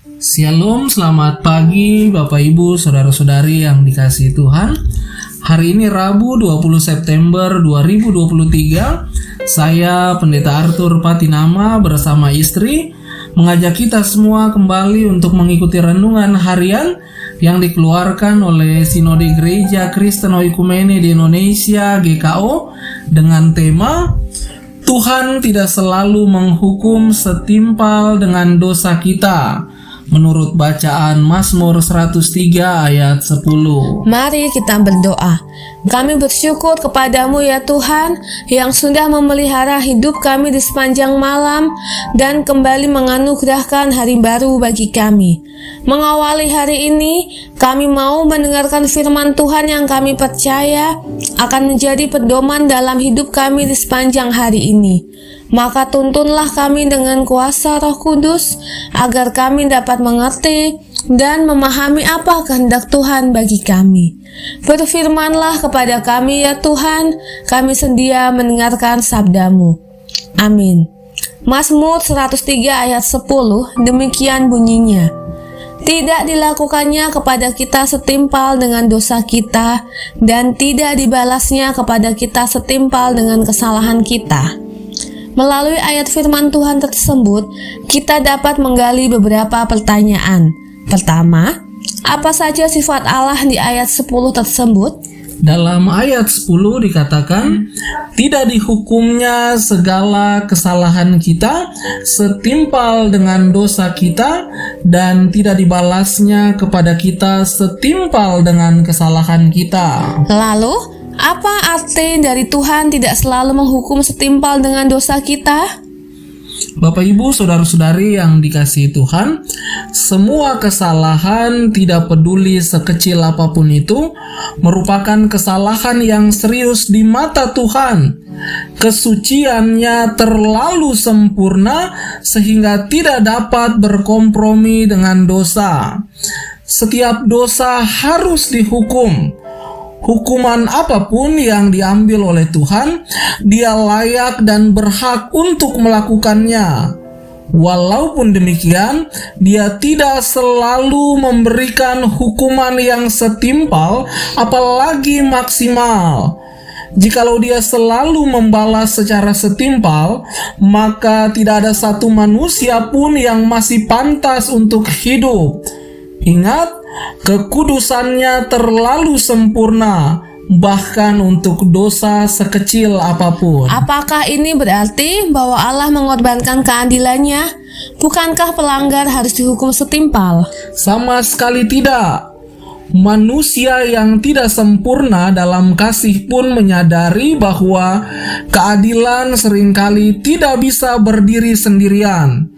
Shalom, selamat pagi Bapak Ibu, Saudara-saudari yang dikasihi Tuhan. Hari ini Rabu 20 September 2023. Saya Pendeta Arthur Patinama bersama istri mengajak kita semua kembali untuk mengikuti renungan harian yang dikeluarkan oleh Sinode Gereja Kristen Oikumene di Indonesia GKO dengan tema Tuhan tidak selalu menghukum setimpal dengan dosa kita, menurut bacaan Mazmur 103 ayat 10. Mari kita berdoa. Kami bersyukur kepadamu ya Tuhan, yang sudah memelihara hidup kami di sepanjang malam dan kembali menganugerahkan hari baru bagi kami. Mengawali hari ini, kami mau mendengarkan firman Tuhan yang kami percaya akan menjadi pedoman dalam hidup kami di sepanjang hari ini. Maka tuntunlah kami dengan kuasa Roh Kudus, agar kami dapat mengerti dan memahami apa kehendak Tuhan bagi kami. Berfirmanlah kepada kami ya Tuhan, kami sedia mendengarkan sabda-Mu. Amin. Mazmur 103 ayat 10, demikian bunyinya. Tidak dilakukannya kepada kita setimpal dengan dosa kita, dan tidak dibalasnya kepada kita setimpal dengan kesalahan kita. Melalui ayat firman Tuhan tersebut, kita dapat menggali beberapa pertanyaan. Pertama, apa saja sifat Allah di ayat 10 tersebut? Dalam ayat 10 dikatakan, tidak dihukumnya segala kesalahan kita setimpal dengan dosa kita, dan tidak dibalasnya kepada kita setimpal dengan kesalahan kita. Lalu, apa arti dari Tuhan tidak selalu menghukum setimpal dengan dosa kita? Bapak Ibu, Saudara-saudari yang dikasihi Tuhan, semua kesalahan, tidak peduli sekecil apapun itu, merupakan kesalahan yang serius di mata Tuhan. Kesuciannya terlalu sempurna sehingga tidak dapat berkompromi dengan dosa. Setiap dosa harus dihukum. Hukuman apapun yang diambil oleh Tuhan, Dia layak dan berhak untuk melakukannya. Walaupun demikian, Dia tidak selalu memberikan hukuman yang setimpal, apalagi maksimal. Jikalau Dia selalu membalas secara setimpal, maka tidak ada satu manusia pun yang masih pantas untuk hidup. Ingat, kekudusannya terlalu sempurna, bahkan untuk dosa sekecil apapun. Apakah ini berarti bahwa Allah mengorbankan keadilannya? Bukankah pelanggar harus dihukum setimpal? Sama sekali tidak. Manusia yang tidak sempurna dalam kasih pun menyadari bahwa keadilan seringkali tidak bisa berdiri sendirian.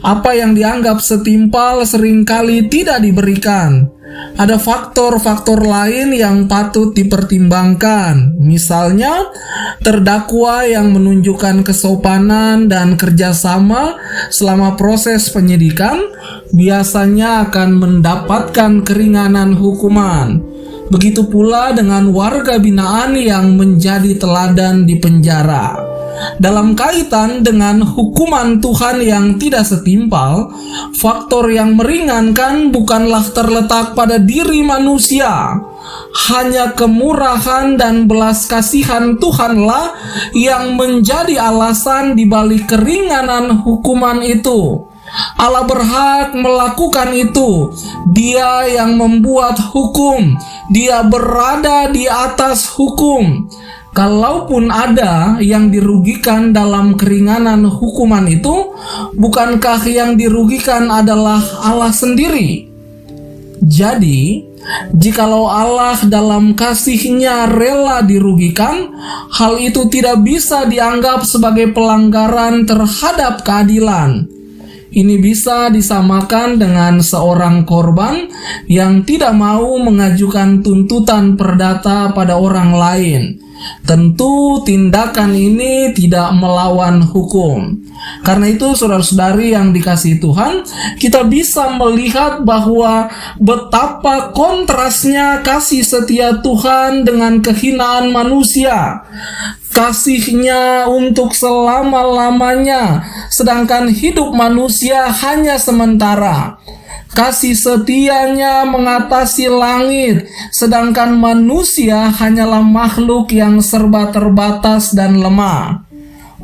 Apa yang dianggap setimpal seringkali tidak diberikan. Ada faktor-faktor lain yang patut dipertimbangkan. Misalnya, terdakwa yang menunjukkan kesopanan dan kerjasama selama proses penyidikan biasanya akan mendapatkan keringanan hukuman. Begitu pula dengan warga binaan yang menjadi teladan di penjara. Dalam kaitan dengan hukuman Tuhan yang tidak setimpal, faktor yang meringankan bukanlah terletak pada diri manusia. Hanya kemurahan dan belas kasihan Tuhanlah yang menjadi alasan di balik keringanan hukuman itu. Allah berhak melakukan itu. Dia yang membuat hukum. Dia berada di atas hukum. Kalaupun ada yang dirugikan dalam keringanan hukuman itu, bukankah yang dirugikan adalah Allah sendiri? Jadi, jikalau Allah dalam kasih-Nya rela dirugikan, hal itu tidak bisa dianggap sebagai pelanggaran terhadap keadilan. Ini bisa disamakan dengan seorang korban yang tidak mau mengajukan tuntutan perdata pada orang lain. Tentu tindakan ini tidak melawan hukum. Karena itu saudara-saudari yang dikasihi Tuhan, kita bisa melihat bahwa betapa kontrasnya kasih setia Tuhan dengan kehinaan manusia. Kasih-Nya untuk selama-lamanya, sedangkan hidup manusia hanya sementara. Kasih setianya mengatasi langit, sedangkan manusia hanyalah makhluk yang serba terbatas dan lemah.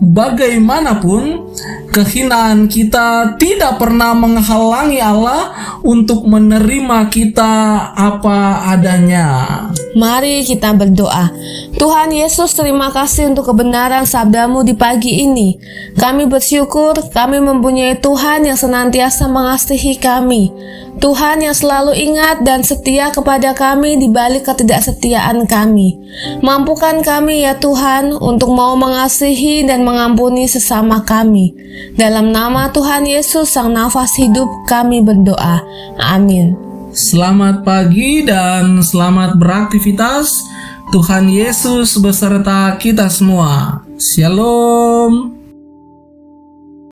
Bagaimanapun, kehinaan kita tidak pernah menghalangi Allah untuk menerima kita apa adanya. Mari kita berdoa. Tuhan Yesus, terima kasih untuk kebenaran sabda-Mu di pagi ini. Kami bersyukur kami mempunyai Tuhan yang senantiasa mengasihi kami. Tuhan yang selalu ingat dan setia kepada kami di balik ketidaksetiaan kami. Mampukan kami ya Tuhan untuk mau mengasihi dan mengampuni sesama kami. Dalam nama Tuhan Yesus, Sang Nafas Hidup, kami berdoa. Amin. Selamat pagi dan selamat beraktivitas. Tuhan Yesus beserta kita semua. Shalom.